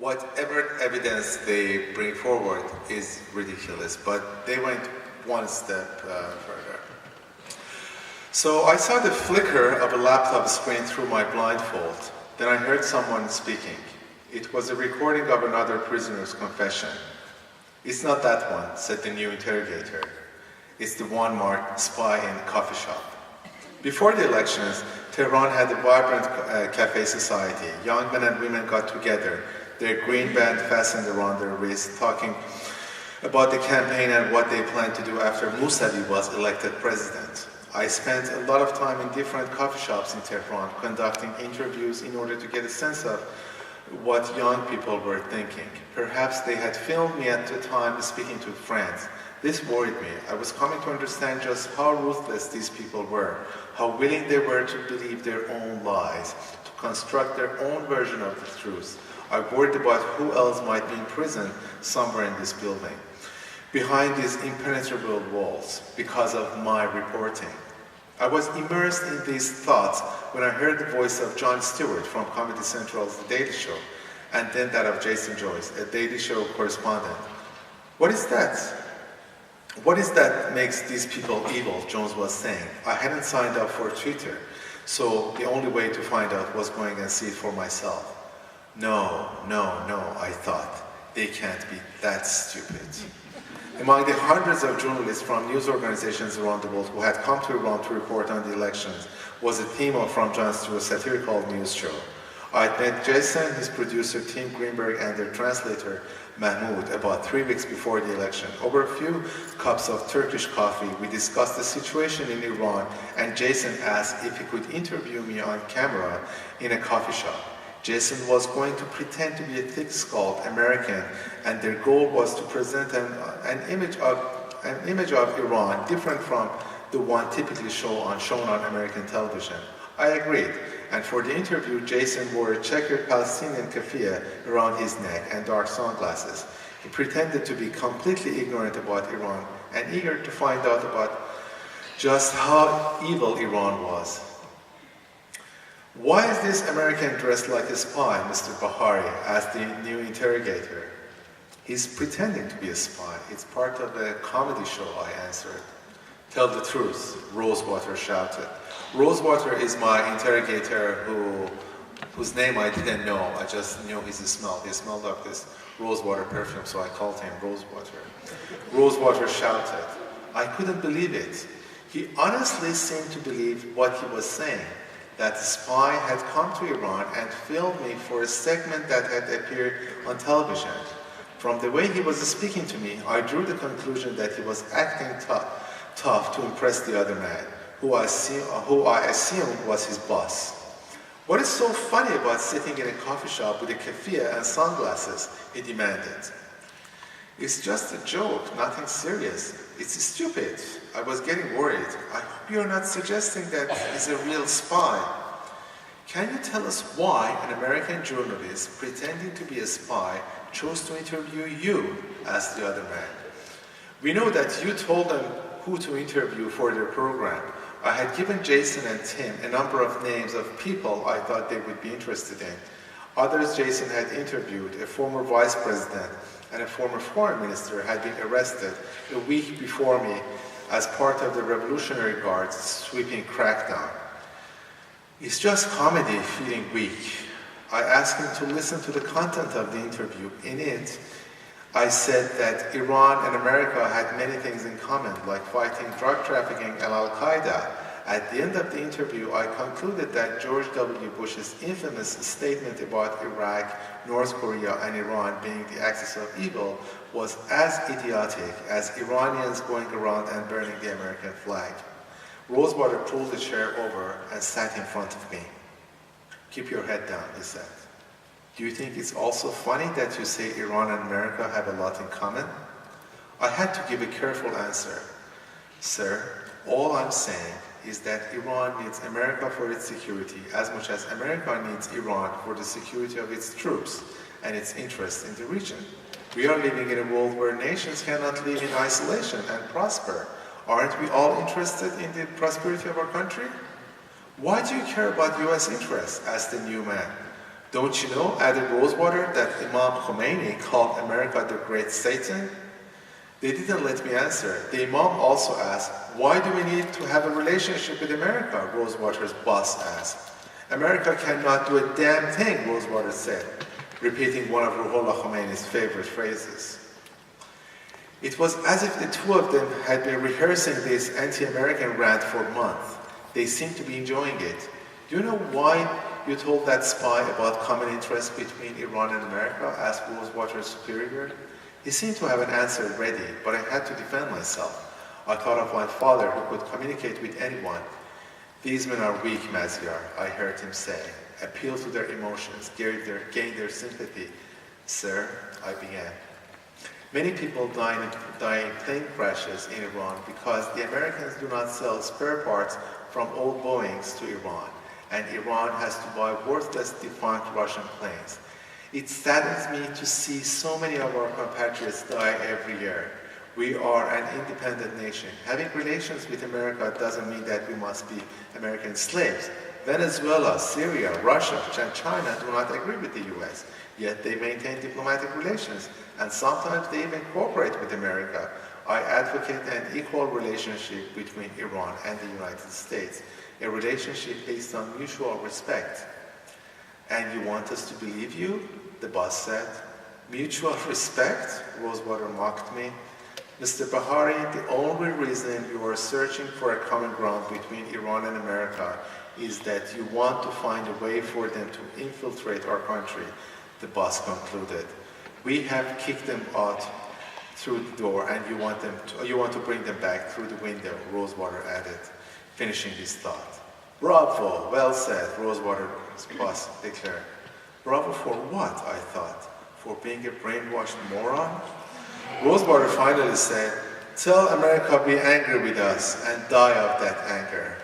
whatever evidence they bring forward is ridiculous, but they went one step further. So I saw the flicker of a laptop screen through my blindfold. Then I heard someone speaking. It was a recording of another prisoner's confession. "It's not that one," said the new interrogator. "It's the one marked spy in coffee shop." Before the elections, Tehran had a vibrant cafe society. Young men and women got together, their green band fastened around their wrists, talking about the campaign and what they planned to do after Mousavi was elected president. I spent a lot of time in different coffee shops in Tehran conducting interviews in order to get a sense of what young people were thinking. Perhaps they had filmed me at the time speaking to friends. This worried me. I was coming to understand just how ruthless these people were, how willing they were to believe their own lies, to construct their own version of the truth. I worried about who else might be in prison somewhere in this building, behind these impenetrable walls, because of my reporting. I was immersed in these thoughts when I heard the voice of Jon Stewart from Comedy Central's The Daily Show, and then that of Jason Joyce, a Daily Show correspondent. "What is that? What is that makes these people evil?" Jones was saying. I hadn't signed up for Twitter, so the only way to find out was going and see it for myself. No, I thought. They can't be that stupid. Among the hundreds of journalists from news organizations around the world who had come to Iran to report on the elections was a theme from Jon Stewart's satirical news show. I'd met Jason, his producer Tim Greenberg, and their translator Mahmoud about 3 weeks before the election. Over a few cups of Turkish coffee, we discussed the situation in Iran, and Jason asked if he could interview me on camera in a coffee shop. Jason was going to pretend to be a thick-skulled American, and their goal was to present an image of Iran different from the one typically shown on American television. I agreed, and for the interview, Jason wore a checkered Palestinian keffiyeh around his neck and dark sunglasses. He pretended to be completely ignorant about Iran and eager to find out about just how evil Iran was. "Why is this American dressed like a spy, Mr. Bahari?" asked the new interrogator. "He's pretending to be a spy. It's part of a comedy show," I answered. "Tell the truth," Rosewater shouted. Rosewater is my interrogator whose name I didn't know. I just knew his smell. He smelled like this rosewater perfume, so I called him Rosewater. Rosewater shouted. I couldn't believe it. He honestly seemed to believe what he was saying, that the spy had come to Iran and filmed me for a segment that had appeared on television. From the way he was speaking to me, I drew the conclusion that he was acting tough to impress the other man, who I assumed was his boss. "What is so funny about sitting in a coffee shop with a keffiyeh and sunglasses?" he demanded. "It's just a joke, nothing serious. It's stupid." I was getting worried. "I hope you're not suggesting that he's a real spy." "Can you tell us why an American journalist pretending to be a spy chose to interview you?" asked the other man. "We know that you told them who to interview for their program. I had given Jason and Tim a number of names of people I thought they would be interested in. Others Jason had interviewed, a former vice president and a former foreign minister, had been arrested a week before me as part of the Revolutionary Guard's sweeping crackdown. It's just comedy feeling weak. I asked him to listen to the content of the interview. In it, I said that Iran and America had many things in common, like fighting drug trafficking and Al-Qaeda. At the end of the interview, I concluded that George W. Bush's infamous statement about Iraq, North Korea, and Iran being the axis of evil was as idiotic as Iranians going around and burning the American flag. Rosewater pulled the chair over and sat in front of me. "Keep your head down," he said. "Do you think it's also funny that you say Iran and America have a lot in common?" I had to give a careful answer. "Sir, all I'm saying is that Iran needs America for its security as much as America needs Iran for the security of its troops and its interests in the region. We are living in a world where nations cannot live in isolation and prosper. Aren't we all interested in the prosperity of our country?" "Why do you care about U.S. interests?" asked the new man. Don't you know, added Rosewater, that Imam Khomeini called America the Great Satan? They didn't let me answer. The Imam also asked, why do we need to have a relationship with America? Rosewater's boss asked. America cannot do a damn thing, Rosewater said, repeating one of Ruhollah Khomeini's favorite phrases. It was as if the two of them had been rehearsing this anti-American rant for months. They seemed to be enjoying it. Do you know why you told that spy about common interest between Iran and America? Asked Rosewater's superior. He seemed to have an answer ready, but I had to defend myself. I thought of my father who could communicate with anyone. These men are weak, Maziar, I heard him say. Appeal to their emotions, gain their sympathy. Sir, I began. Many people die in plane crashes in Iran because the Americans do not sell spare parts from old Boeings to Iran, and Iran has to buy worthless, defunct Russian planes. It saddens me to see so many of our compatriots die every year. We are an independent nation. Having relations with America doesn't mean that we must be American slaves. Venezuela, Syria, Russia, and China do not agree with the US, yet they maintain diplomatic relations, and sometimes they even cooperate with America. I advocate an equal relationship between Iran and the United States, a relationship based on mutual respect. And you want us to believe you? The boss said. Mutual respect? Rosewater mocked me. Mr. Bahari, the only reason you are searching for a common ground between Iran and America is that you want to find a way for them to infiltrate our country, the boss concluded. We have kicked them out through the door, and you want to bring them back through the window, Rosewater added, finishing his thought. Bravo, well said, Rosewater's boss declared. Bravo for what, I thought? For being a brainwashed moron? Rosewater finally said, tell America be angry with us and die of that anger.